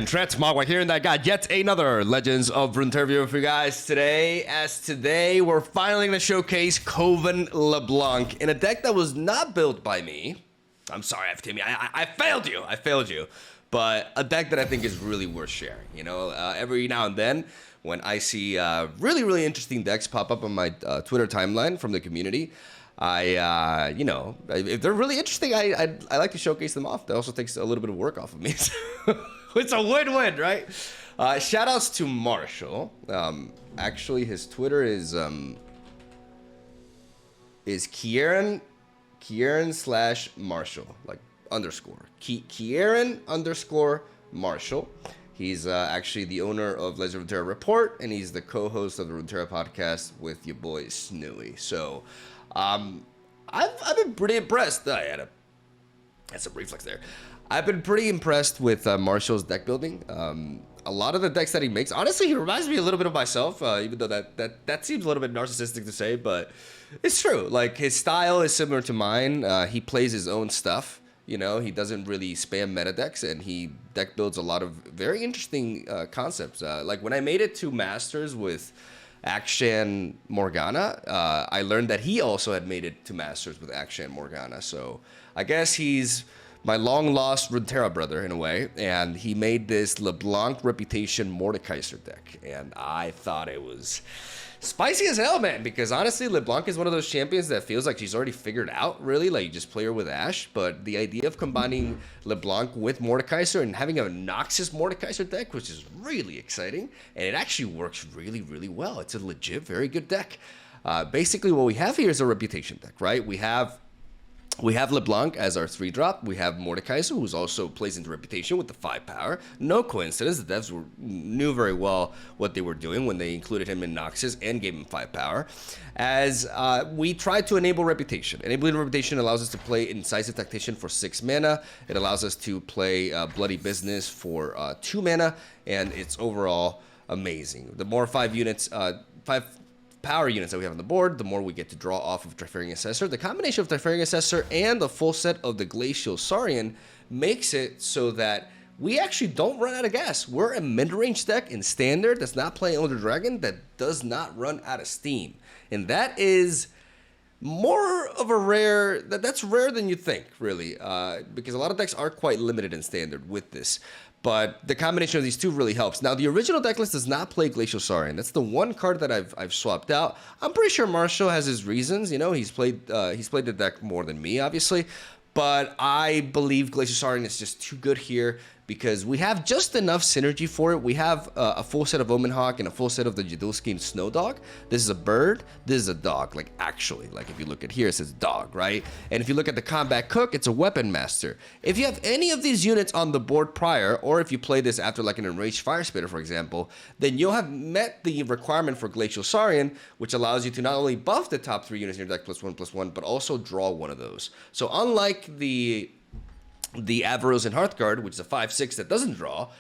and Trent Mogwai here, and I got yet another Legends of Runeterra video for you guys today. Today we're finally going to showcase Coven LeBlanc in a deck that was not built by me. I'm sorry, Timmy, I failed you. But a deck that I think is really worth sharing. You know, every now and then when I see really interesting decks pop up on my Twitter timeline from the community, you know, if they're really interesting, I like to showcase them off. That also takes a little bit of work off of me. So it's a win-win, right? Shout outs to Marshall. Actually, his Twitter is Kieran/Marshall, like underscore. Kieran_Marshall. He's actually the owner of Legend of Runeterra Report, and he's the co-host of the Runeterra podcast with your boy Snewy. So I've been pretty impressed. I had some reflex there. I've been pretty impressed with Marshall's deck building. A lot of the decks that he makes, honestly, he reminds me a little bit of myself, even though that seems a little bit narcissistic to say, but it's true. Like, his style is similar to mine. He plays his own stuff. You know, he doesn't really spam meta decks, and he deck builds a lot of very interesting concepts. Like, when I made it to Masters with Akshan Morgana, I learned that he also had made it to Masters with Akshan Morgana. So I guess he's my long-lost Runeterra brother in a way, and he made this LeBlanc Reputation Mordekaiser deck, and I thought it was spicy as hell, man, because honestly, LeBlanc is one of those champions that feels like she's already figured out, really. Like, you just play her with Ashe, but the idea of combining LeBlanc with Mordekaiser and having a Noxus Mordekaiser deck, which is really exciting, and it actually works really well. It's a legit, very good deck. Basically, what we have here is a Reputation deck, right? We have LeBlanc as our 3-drop. We have Mordekaiser, who's also plays into Reputation with the 5 power. No coincidence. The devs knew very well what they were doing when they included him in Noxus and gave him 5 power. As we tried to enable Reputation. Enabling Reputation allows us to play Incisive Tactician for 6 mana. It allows us to play Bloody Business for 2 mana, and it's overall amazing. The more 5 power units that we have on the board, the more we get to draw off of Trifarian Assessor. The combination of Trifarian Assessor and the full set of the Glacial Saurian makes it so that we actually don't run out of gas. We're a mid-range deck in Standard that's not playing Elder Dragon that does not run out of steam. And that is more of a rare, that's rare than you think, really, because a lot of decks are quite limited in Standard with this. But the combination of these two really helps. Now, the original deck list does not play Glacial Saurian. That's the one card that I've swapped out. I'm pretty sure Marshall has his reasons. You know, he's played the deck more than me, obviously. But I believe Glacial Saurian is just too good here because we have just enough synergy for it. We have a full set of Omenhawk and a full set of the Jadilski Snow Dog. This is a bird. This is a dog. Like, actually, like, if you look at here, it says dog, right? And if you look at the Combat Cook, it's a Weapon Master. If you have any of these units on the board prior, or if you play this after, like, an Enraged Fire Spitter, for example, then you'll have met the requirement for Glacial Saurian, which allows you to not only buff the top 3 units in your deck +1/+1, but also draw one of those. So unlike the Avaros and Hearthguard, which is a 5/6 that doesn't draw,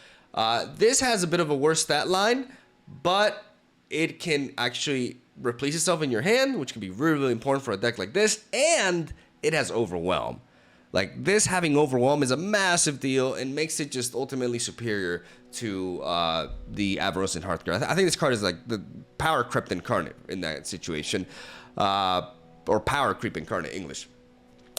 this has a bit of a worse stat line, but it can actually replace itself in your hand, which can be really important for a deck like this, and it has Overwhelm. Like, this having Overwhelm is a massive deal and makes it just ultimately superior to the Avaros and Hearthguard. I think this card is like the Power Crept Incarnate in that situation, or Power Creep Incarnate English.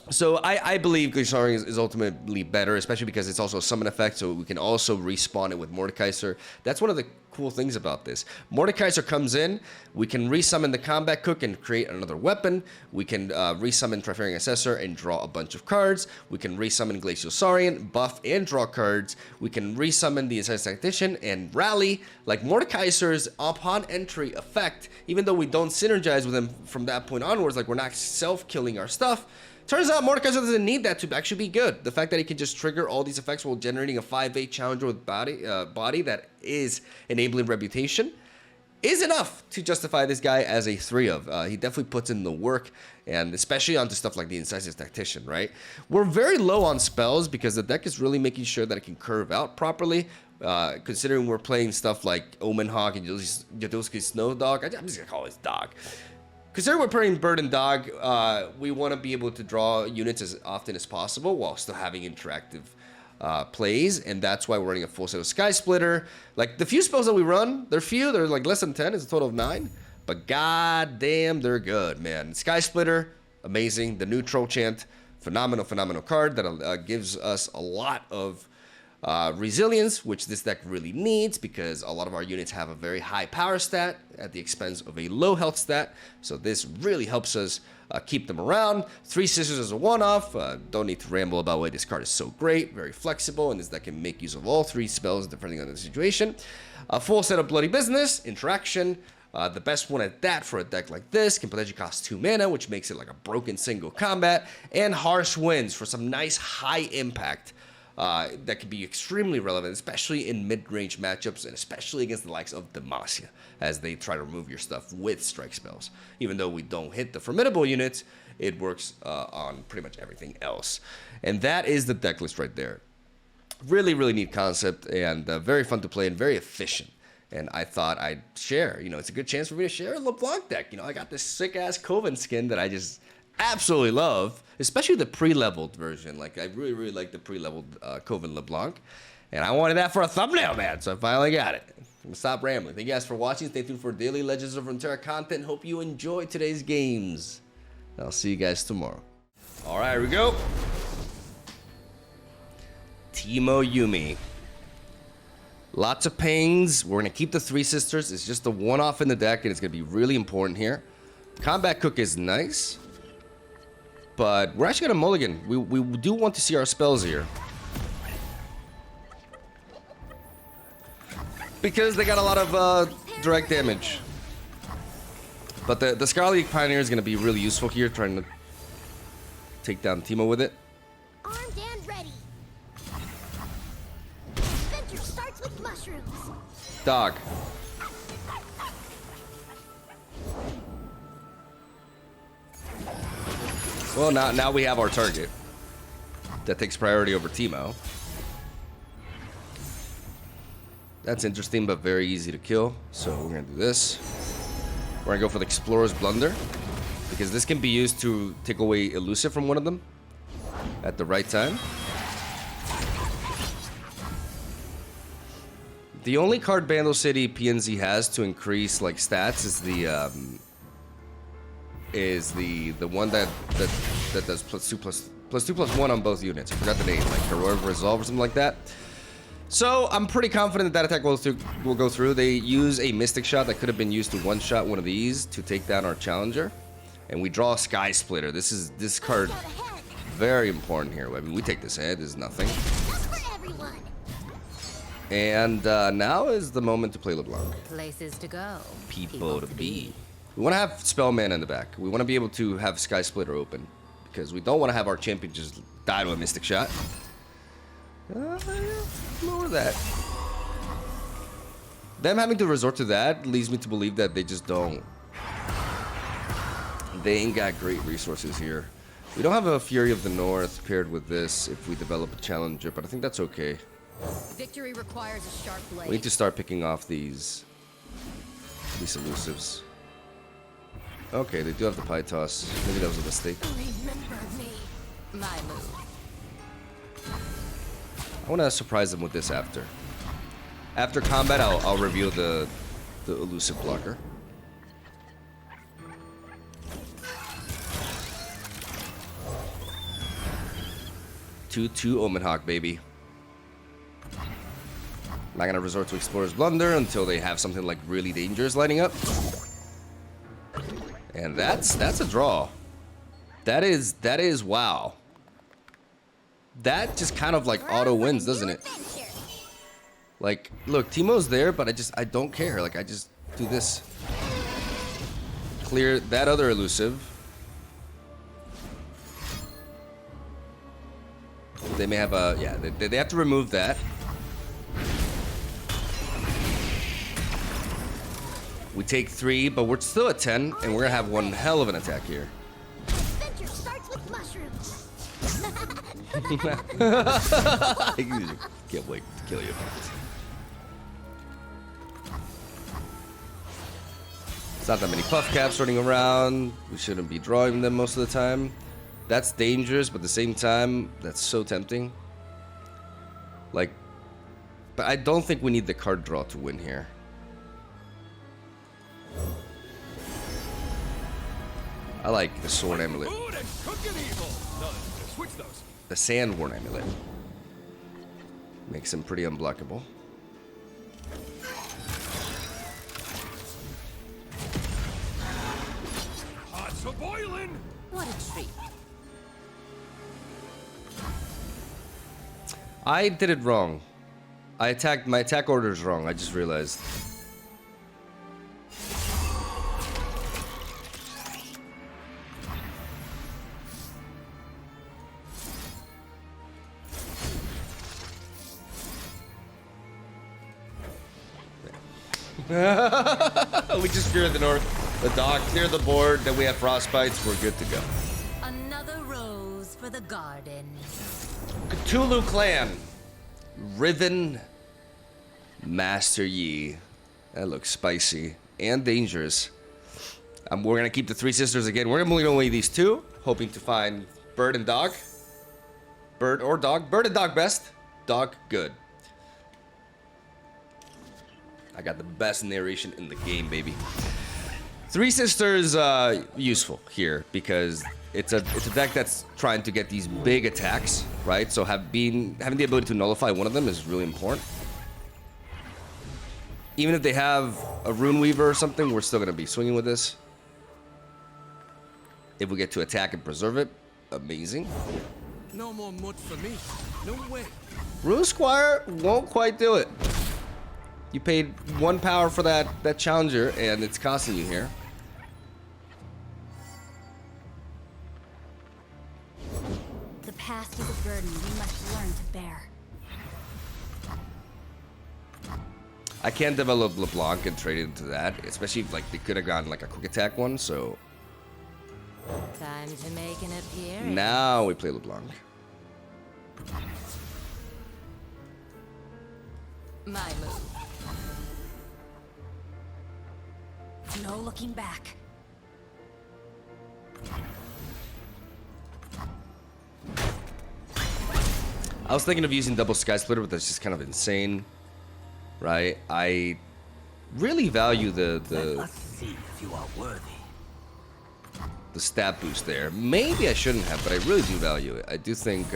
So I believe Glacial Saurian is ultimately better, especially because it's also a summon effect, so we can also respawn it with Mordekaiser. That's one of the cool things about this. Mordekaiser comes in, we can resummon the Combat Cook and create another weapon. We can resummon Trifarian Assessor and draw a bunch of cards. We can resummon Glacial Saurian, buff and draw cards. We can resummon the Incisive Tactician and rally. Like, Mordekaiser's upon entry effect, even though we don't synergize with him from that point onwards, like, we're not self-killing our stuff, turns out Mordekaiser doesn't need that to actually be good. The fact that he can just trigger all these effects while generating a 5/8 challenger with body that is enabling Reputation is enough to justify this guy as a 3 of. He definitely puts in the work, and especially onto stuff like the Incisive Tactician, right? We're very low on spells because the deck is really making sure that it can curve out properly. Considering we're playing stuff like Omenhawk and Jadilski Snow Dog, I'm just gonna call it dog. Considering we're playing Bird and Dog, we want to be able to draw units as often as possible while still having interactive plays, and that's why we're running a full set of Sky Splitter. Like, the few spells that we run, they're few, they're like less than 10, it's a total of 9, but god damn, they're good, man. Sky Splitter, amazing. The neutral chant, phenomenal card that gives us a lot of resilience, which this deck really needs because a lot of our units have a very high power stat at the expense of a low health stat. So this really helps us keep them around. Three Sisters as a one-off. Don't need to ramble about why this card is so great. Very flexible, and this deck can make use of all 3 spells depending on the situation. A full set of Bloody Business, Interaction. The best one at that for a deck like this can potentially cost 2 mana, which makes it like a broken single combat. And Harsh Winds for some nice high impact that can be extremely relevant, especially in mid-range matchups and especially against the likes of Demacia, as they try to remove your stuff with strike spells. Even though we don't hit the formidable units, it works on pretty much everything else. And that is the deck list right there. Really neat concept, and very fun to play and very efficient. And I thought I'd share, it's a good chance for me to share a LeBlanc deck. I got this sick-ass Coven skin that I just absolutely love, especially the pre-leveled version. Like, I really like the pre-leveled Coven LeBlanc. And I wanted that for a thumbnail, man, so I finally got it. I'm gonna stop rambling. Thank you guys for watching. Stay tuned for daily Legends of Runeterra content. Hope you enjoyed today's games. I'll see you guys tomorrow. All right, here we go. Teemo Yuumi. Lots of pains. We're going to keep the Three Sisters. It's just a one-off in the deck, and it's going to be really important here. Combat Cook is nice, but we're actually going to mulligan. We do want to see our spells here, because they got a lot of direct damage. But the Scarlet League Pioneer is going to be really useful here, trying to take down Teemo with it. Armed and ready. Adventure starts with mushrooms. Dog. Well, now we have our target. That takes priority over Teemo. That's interesting, but very easy to kill. So we're gonna do this. We're gonna go for the Explorer's Blunder, because this can be used to take away Elusive from one of them at the right time. The only card Bandle City PNZ has to increase like stats is the one that does +2/+1 on both units. I forgot the name, like Heroic Resolve or something like that. So I'm pretty confident that attack will go through. They use a Mystic Shot that could have been used to one-shot one of these to take down our challenger, and we draw a Sky Splitter. This card very important here. I mean, we take this head. This is nothing. And now is the moment to play LeBlanc. Places to go. People to be. We want to have spell mana in the back. We want to be able to have Sky Splitter open, because we don't want to have our champion just die to a Mystic Shot. Lower that. Them having to resort to that leads me to believe that they just don't. They ain't got great resources here. We don't have a Fury of the North paired with this if we develop a challenger, but I think that's okay. Victory requires a sharp blade. We need to start picking off these elusives. Okay, they do have the Pie Toss. Maybe that was a mistake. Remember me. My move. I want to surprise them with this after. After combat, I'll reveal the elusive blocker. Two Omen Hawk, baby. I'm not gonna resort to Explorer's Blunder until they have something like really dangerous lighting up. And that's a draw. That is wow. That just kind of like auto wins, doesn't it? Like, look, Teemo's there, but I don't care. Like, I just do this. Clear that other elusive. They may have a, yeah, they have to remove that. We take 3, but we're still at 10, and we're gonna have one hell of an attack here. Adventure starts with mushrooms. I can't wait to kill you. It's not that many puff caps running around. We shouldn't be drawing them most of the time. That's dangerous, but at the same time, that's so tempting. Like, but I don't think we need the card draw to win here. I like the Sword Amulet. The Sandworn Amulet. Makes him pretty unblockable. Pots are boiling. What a treat. I did it wrong. My attack order is wrong. I just realized. We just fear the north. The dog, clear the board, then we have frostbites, we're good to go. Another rose for the garden. Cthulhu Clan. Riven Master Yi. That looks spicy and dangerous. We're gonna keep the three sisters again. We're gonna move away these two, hoping to find bird and dog. Bird or dog. Bird and dog best. Dog good. I got the best narration in the game, baby. Three Sisters, useful here because it's a deck that's trying to get these big attacks, right? So having the ability to nullify one of them is really important. Even if they have a Rune Weaver or something, we're still gonna be swinging with this. If we get to attack and preserve it, amazing. No more mud for me. No way. Rune Squire won't quite do it. You paid 1 power for that challenger, and it's costing you here. The past is a burden we must learn to bear. I can't develop LeBlanc and trade into that, especially if, like, they could have gotten like a quick attack one. So Time to make an appearance. now we play LeBlanc. My move. No looking back. I was thinking of using double Sky Splitter, but that's just kind of insane, right? I really value Let's see if you are worthy. the stat boost there. Maybe I shouldn't have, but I really do value it. I do think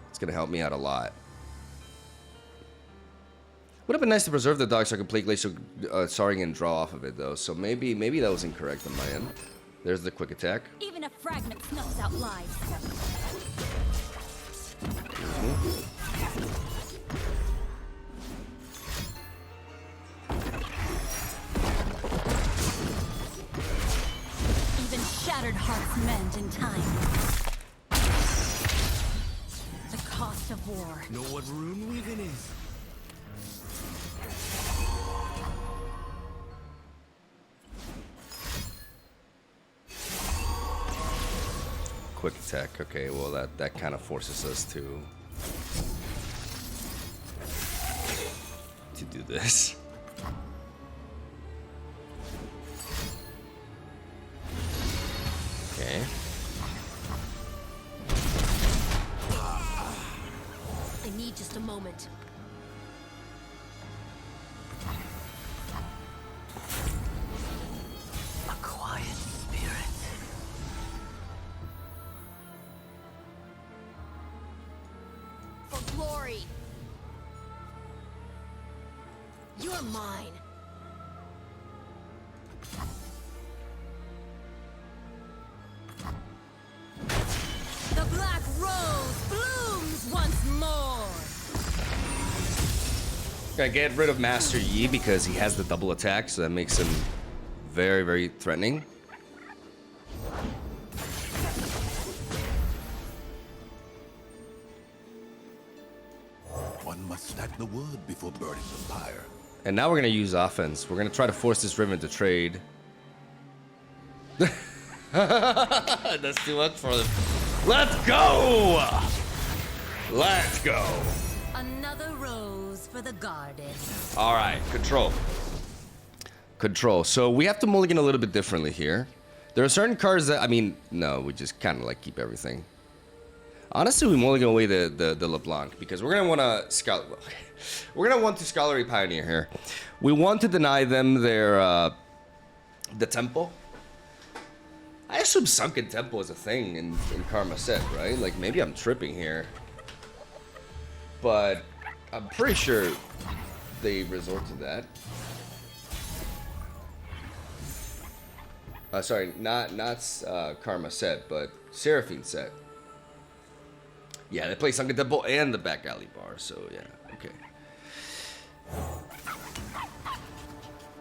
it's gonna help me out a lot. Would have been nice to preserve the dog so I could play Glacial Soaring and draw off of it though. So maybe that was incorrect on my end. There's the quick attack. Even a fragment snuffs out lives. Even shattered hearts mend in time. The cost of war. Know what rune weaving is? Quick attack. Okay, well that kind of forces us to do this. Okay. I need just a moment. A quiet spirit. For glory. You're mine. The black rose blooms once more. Gotta get rid of Master Yi because he has the double attack, so that makes him very, very threatening. One must stack the wood before burning the pyre. And now we're gonna use offense. We're gonna try to force this Riven to trade. That's too much for them. Let's go! Let's go! Another rose for the garden. All right, control. Control. So we have to mulligan a little bit differently here. There are certain cards that, I mean, no, we just kind of like keep everything. Honestly, we're only gonna weigh the LeBlanc because we're gonna want to we're gonna want to Scholarly Pioneer here. We want to deny them their the temple. I assume Sunken Temple is a thing in Karma set, right? Like maybe I'm tripping here, but I'm pretty sure they resort to that. Sorry, not Karma set, but Seraphine set. Yeah, they play Sunken Temple and the back alley bar, so yeah, okay.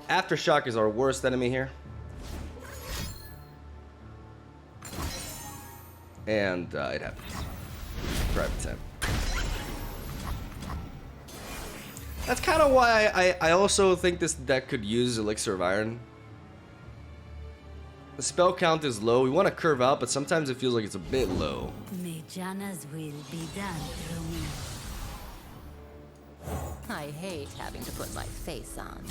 Aftershock is our worst enemy here. And it happens. Private 10. That's kind of why I also think this deck could use Elixir of Iron. The spell count is low. We want to curve out, but sometimes it feels like it's a bit low. May Janna's will be done through me. I hate having to put my face on.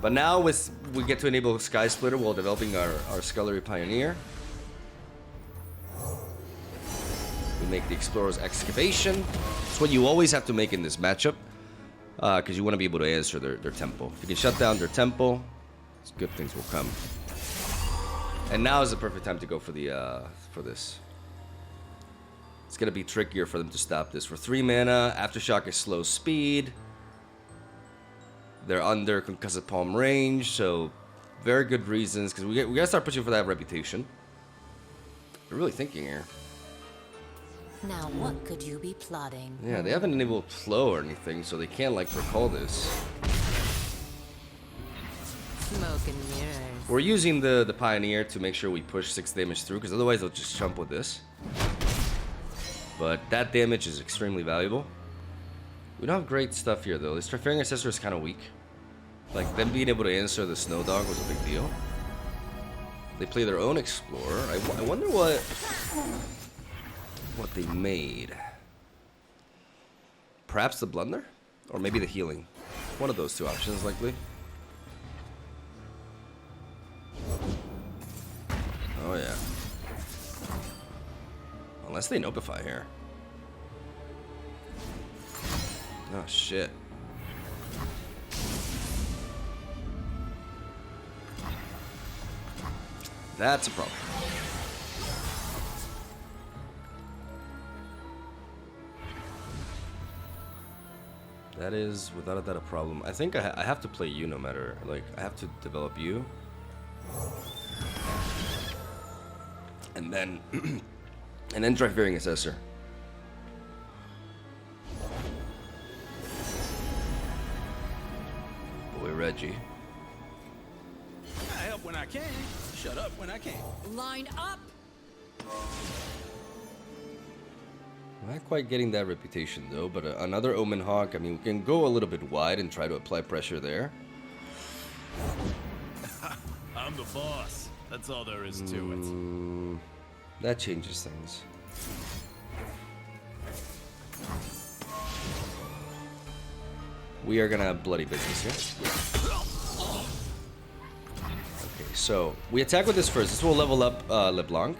But now we get to enable Sky Splitter while developing our Scullery Pioneer. We make the Explorer's Excavation. It's what you always have to make in this matchup. Because you want to be able to answer their temple. If you can shut down their temple, good things will come. And now is the perfect time to go for the for this. It's gonna be trickier for them to stop this. For 3 mana, Aftershock is slow speed. They're under Concussive Palm range, so very good reasons. Because we gotta start pushing for that reputation. We're really thinking here. Now what could you be plotting? Yeah, they haven't enabled flow or anything, so they can't like recall this. Smoke and mirrors. We're using the Pioneer to make sure we push 6 damage through, because otherwise they'll just jump with this. But that damage is extremely valuable. We don't have great stuff here though. This Triferring Assessor is kind of weak. Like them being able to answer the Snow Dog was a big deal. They play their own Explorer. I wonder what they made. Perhaps the Blunder? Or maybe the Healing. One of those two options, likely. Oh, yeah. Unless they Notify here. Oh, shit. That's a problem. That is, without a doubt, a problem. I think I have to play you no matter. Like, I have to develop you. And then... and then Triferring Assessor. Boy, Reggie. I help when I can. Shut up when I can't. Line up! Not quite getting that reputation though, but another Omen Hawk. I mean, we can go a little bit wide and try to apply pressure there. I'm the boss. That's all there is to it. That changes things. We are gonna have bloody business here. Okay, so we attack with this first. This will level up LeBlanc.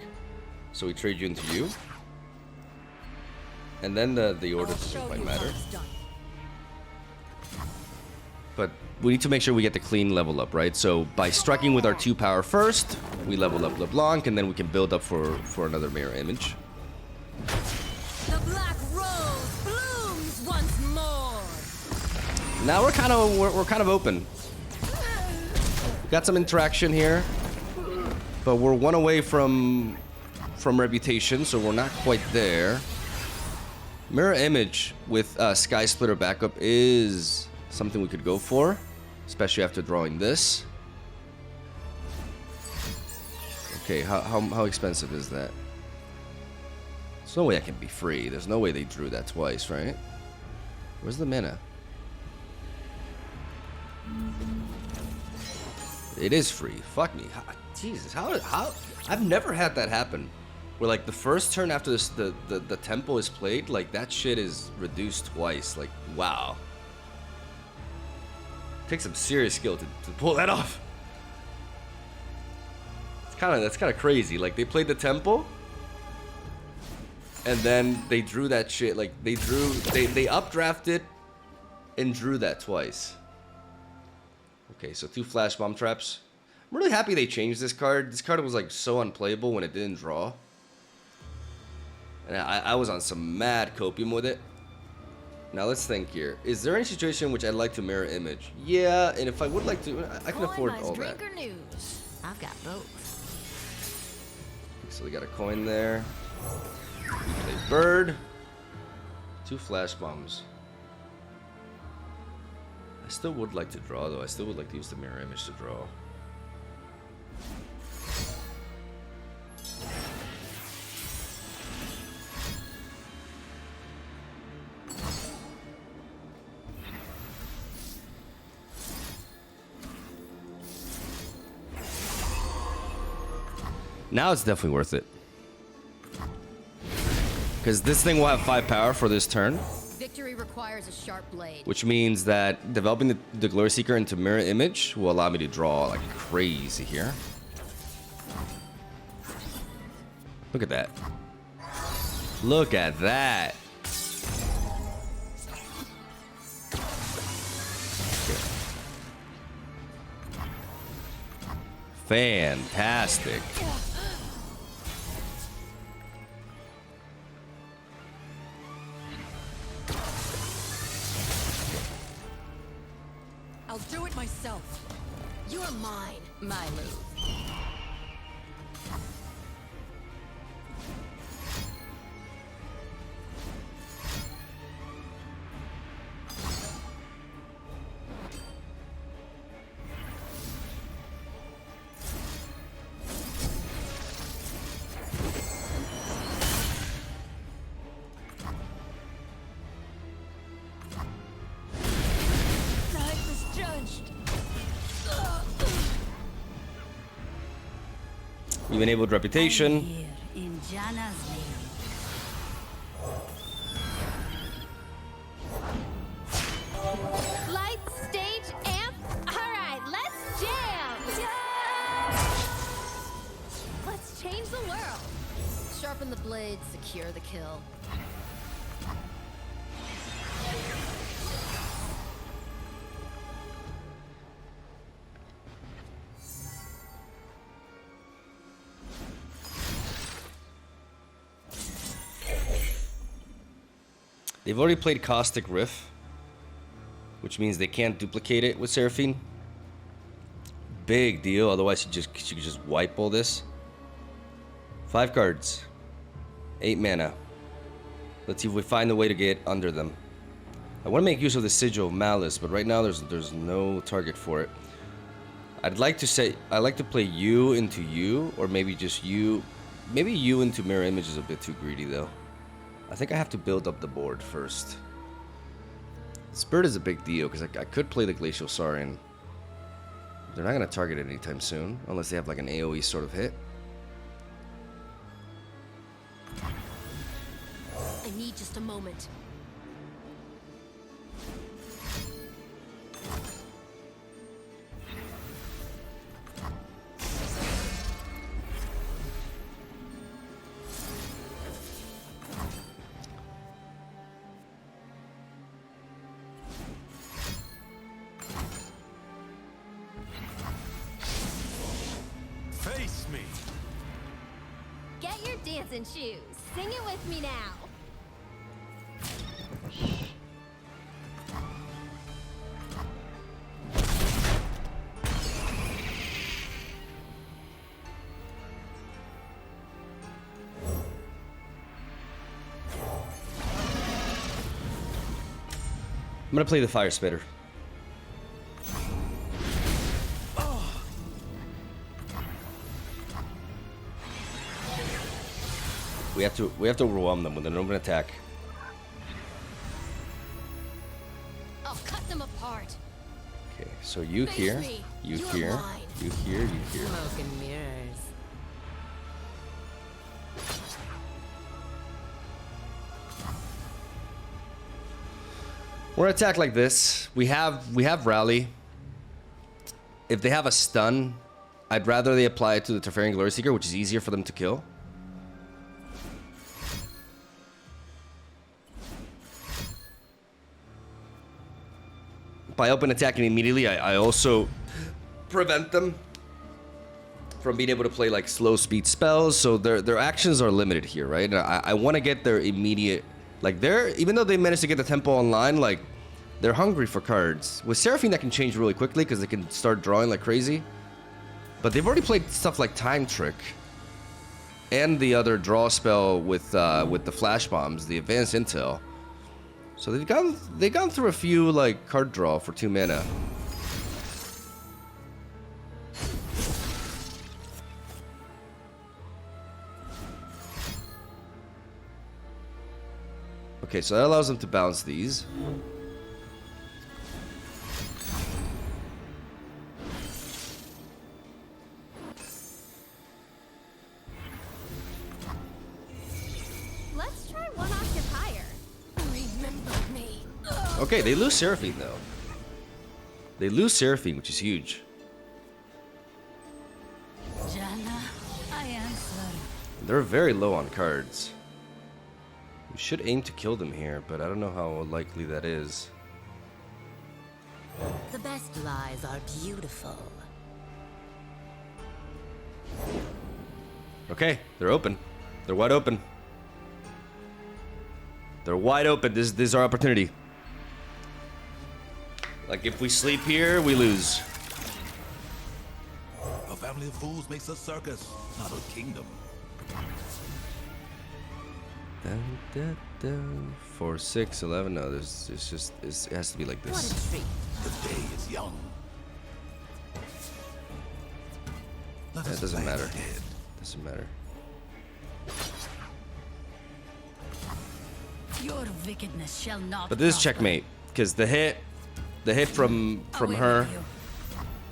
So we trade you into you. And then the order doesn't quite matter. But we need to make sure we get the clean level up, right? So by striking with our 2 power first, we level up LeBlanc, and then we can build up for another mirror image. The black rose blooms once more. Now we're kind of open. Got some interaction here, but we're 1 away from reputation, so we're not quite there. Mirror image with Sky Splitter backup is something we could go for, especially after drawing this. Okay, how expensive is that? There's no way that can be free. There's no way they drew that twice, right? Where's the mana? It is free. Fuck me. Jesus, how? I've never had that happen. Where like the first turn after this, the tempo is played, like that shit is reduced twice. Like, wow. Takes some serious skill to pull that off. It's That's kind of crazy. Like they played the tempo, and then they drew that shit. Like they updrafted and drew that twice. Okay, so 2 flash bomb traps. I'm really happy they changed this card. This card was like so unplayable when it didn't draw. And I was on some mad copium with it. Now let's think here. Is there any situation in which I'd like to mirror image? Yeah, and if I would like to, I can afford all that. Drink or news? I've got both. So we got a coin there. We play bird. 2 flash bombs. I still would like to draw though. I still would like to use the mirror image to draw. Now it's definitely worth it. Because this thing will have 5 power for this turn. Victory requires a sharp blade. Which means that developing the Glory Seeker into mirror image will allow me to draw like crazy here. Look at that. Look at that. Fantastic. I'll do it myself. You're mine. My move. We've enabled reputation. Here in Janna's name. Light, stage, amp. All right, let's jam. Let's change the world. Sharpen the blade, secure the kill. They've already played Caustic Riff, which means they can't duplicate it with Seraphine. Big deal, otherwise she could just wipe all this. 5 cards. 8 mana. Let's see if we find a way to get under them. I want to make use of the Sigil of Malice, but right now there's no target for it. I'd like to play you into you, or maybe just you. Maybe you into Mirror Image is a bit too greedy though. I think I have to build up the board first. Spirit is a big deal because I could play the Glacial Saurian. They're not going to target it anytime soon unless they have like an AoE sort of hit. I need just a moment. Face me. Get your dancing shoes. Sing it with me now. I'm going to play the Fire Spitter. We have to overwhelm them with an open attack. I'll cut them apart. Okay, so you Face here, me. you You're here, mine. you here, you here. Smoke and mirrors. We're gonna attack like this. We have rally. If they have a stun, I'd rather they apply it to the Teferian Glory Seeker, which is easier for them to kill. By open attacking immediately, I also prevent them from being able to play like slow speed spells, so their actions are limited here, right? And I want to get their immediate, like even though they managed to get the tempo online, like they're hungry for cards. With Seraphine, that can change really quickly because they can start drawing like crazy. But they've already played stuff like Time Trick and the other draw spell with the flash bombs, the advanced intel. So they've gone through a few like card draw for 2 mana. Okay, so that allows them to bounce these. Let's try one octave higher. Remember me. Okay, they lose Seraphine though. They lose Seraphine, which is huge. Jana, I answer. They're very low on cards. We should aim to kill them here, but I don't know how likely that is. The best lies are beautiful. Okay, they're open. They're wide open. They're wide open. This is our opportunity. Like, if we sleep here, we lose. A family of fools makes a circus, not a kingdom. Dun, dun, dun. 4, 6, 11. No, it has to be like What this. a treat. The day is young. Let That us doesn't plan matter. ahead. Doesn't matter. Your wickedness shall not. But this is prosper. checkmate, because the hit from Away her with you.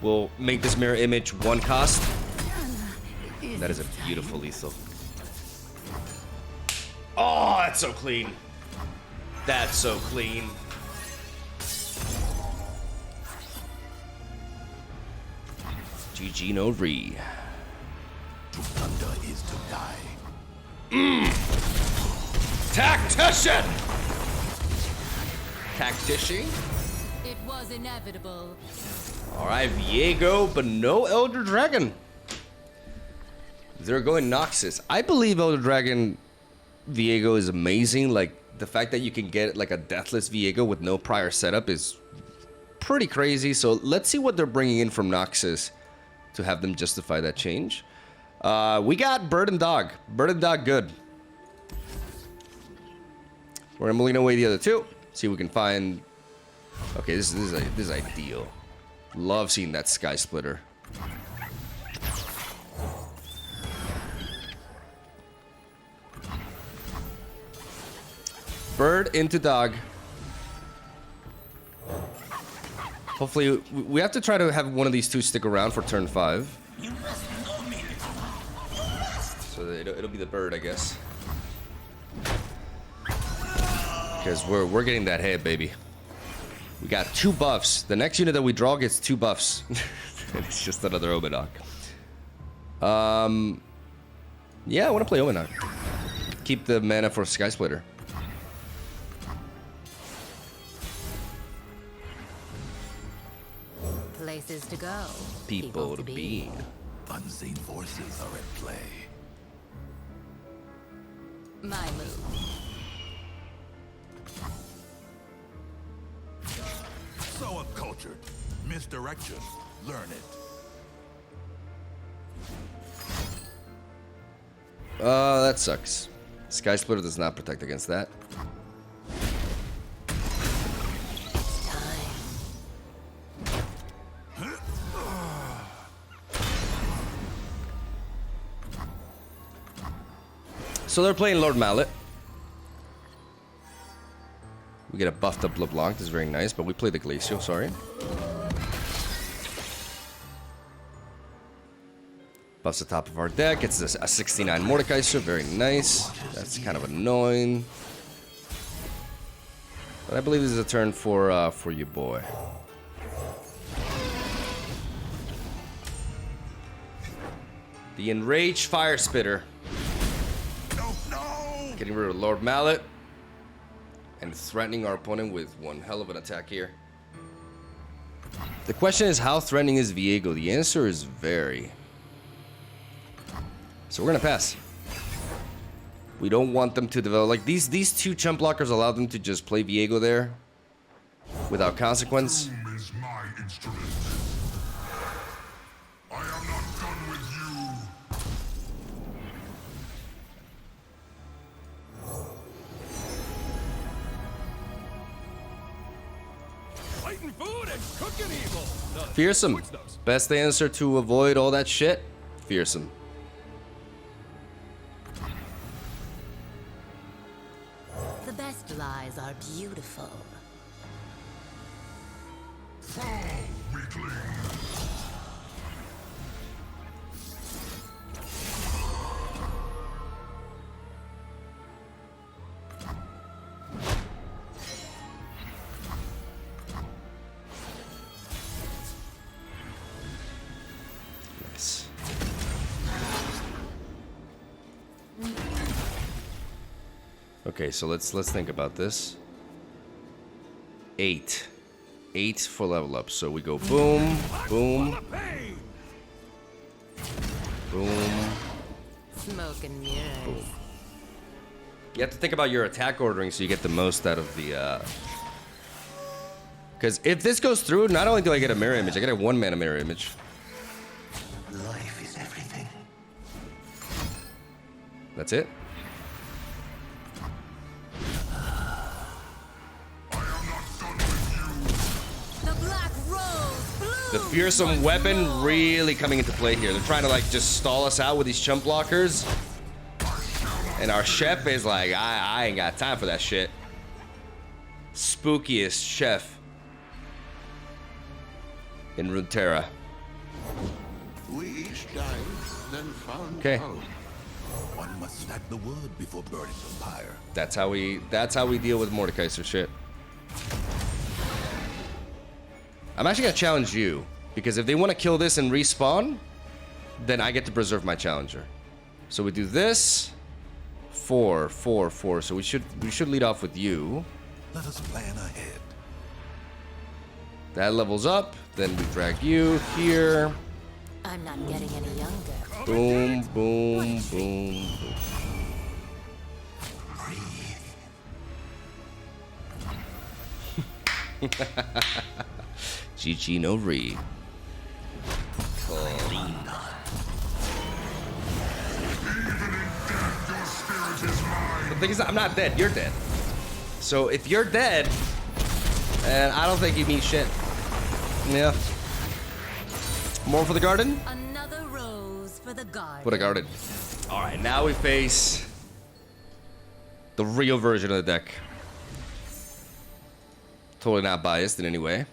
will make this mirror image 1 cost. Is That is a it time? beautiful lethal. Oh, that's so clean. That's so clean. GG no re. To plunder is to die. Tactician! Tactician? It was inevitable. Alright, Viego, but no Elder Dragon. They're going Noxus. I believe Elder Dragon Viego is amazing. Like, the fact that you can get like a deathless Viego with no prior setup is pretty crazy. So let's see what they're bringing in from Noxus to have them justify that change. We got Bird and Dog. Bird and Dog good. We're gonna lean away the other two. See if we can find... Okay, this is ideal. Love seeing that Sky Splitter. Bird into Dog. Hopefully, we have to try to have one of these two stick around for turn 5. So it'll be the Bird, I guess. Because we're getting that hit, baby. We got 2 buffs. The next unit that we draw gets 2 buffs. It's just another Omenok. Yeah, I want to play Omenok. Keep the mana for Sky Splitter. Places to go. People to be. Unseen forces are at play. My move. So uncultured. Misdirection. Learn it. That sucks. Sky Splitter does not protect against that. It's time. So they're playing Lord Mallet. We get a buffed up LeBlanc. This is very nice, but we play the Glacio, sorry. Buffs the top of our deck. It's a 69 Mordekaiser. Very nice. That's kind of annoying. But I believe this is a turn for you, boy. The enraged fire spitter. No, no! Getting rid of Lord Mallet. And threatening our opponent with one hell of an attack here. The question is, how threatening is Viego? The answer is very. So we're gonna pass. We don't want them to develop like these two chump blockers allow them to just play Viego there without consequence. Doom is my instrument. I am not done with you. Fighting food and cooking evil. Fearsome. Best answer to avoid all that shit. Fearsome. The best lies are beautiful. Fall, weakling. Nice. Okay, so let's think about this. 8 for level up. So we go boom, boom, boom. Smoke and mirrors. You have to think about your attack ordering so you get the most out of the. Because if this goes through, not only do I get a mirror image, I get a 1-mana mirror image. Life is everything. That's it. The black rose blooms. The fearsome weapon really coming into play here. They're trying to like just stall us out with these chump blockers. And our chef is like, I ain't got time for that shit. Spookiest chef in Runeterra. We each died, then found Okay. out. One must stack the wood before burning the pyre. That's how we deal with Mordekaiser shit. I'm actually gonna challenge you because if they want to kill this and respawn, then I get to preserve my challenger. So we do this. 4, 4, 4. So we should lead off with you. Let us plan ahead. That levels up. Then we drag you here. I'm not getting any younger. Boom, boom, boom, boom. GG no read. The thing is, I'm not dead. You're dead. So if you're dead, and I don't think you mean shit. Yeah. More for the garden? Another rose for the garden. Put a garden. All right, now we face the real version of the deck. Totally not biased in any way.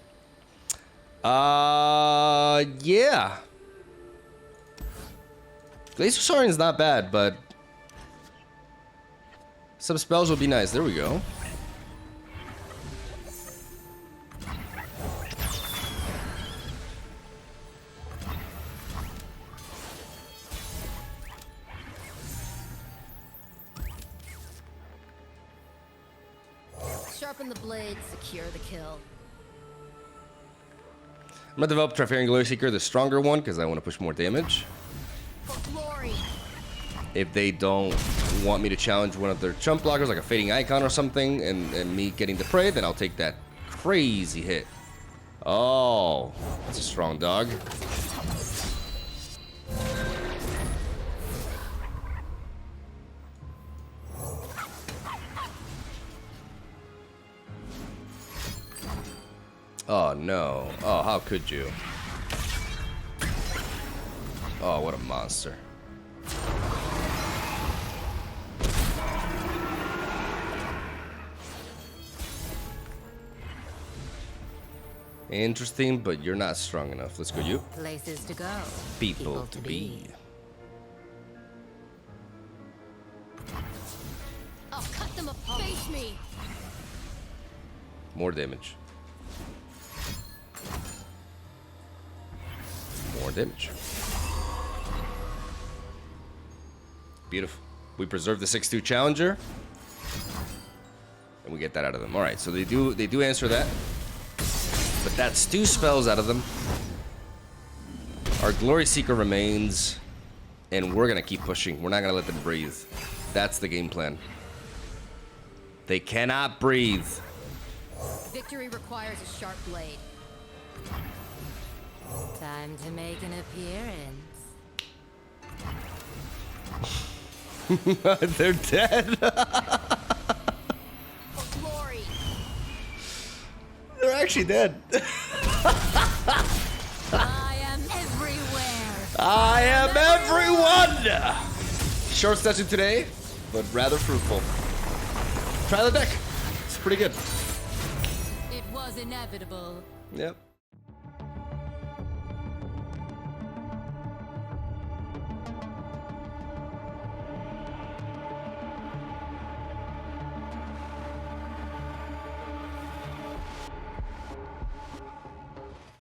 Yeah. Glacier Saurian's not bad, but some spells would be nice. There we go. Sharpen the blade, secure the kill. I'm gonna develop Trifarian Glory Seeker, the stronger one, because I want to push more damage. For glory. If they don't want me to challenge one of their chump blockers, like a Fading Icon or something, and me getting the prey, then I'll take that crazy hit. Oh, that's a strong dog. Oh no. Oh, how could you? Oh, what a monster. Interesting, but you're not strong enough. Let's go you. Places to go. People to be. I'll cut them apart. Face me. More damage. More damage. Beautiful. We preserve the 6-2 challenger. And we get that out of them. Alright, so they do answer that. But that's 2 spells out of them. Our Glory Seeker remains. And we're gonna keep pushing. We're not gonna let them breathe. That's the game plan. They cannot breathe. Victory requires a sharp blade. Time to make an appearance. They're dead. For glory. They're actually dead. I am everywhere. I am everyone. Short session today, but rather fruitful. Try the deck. It's pretty good. It was inevitable. Yep.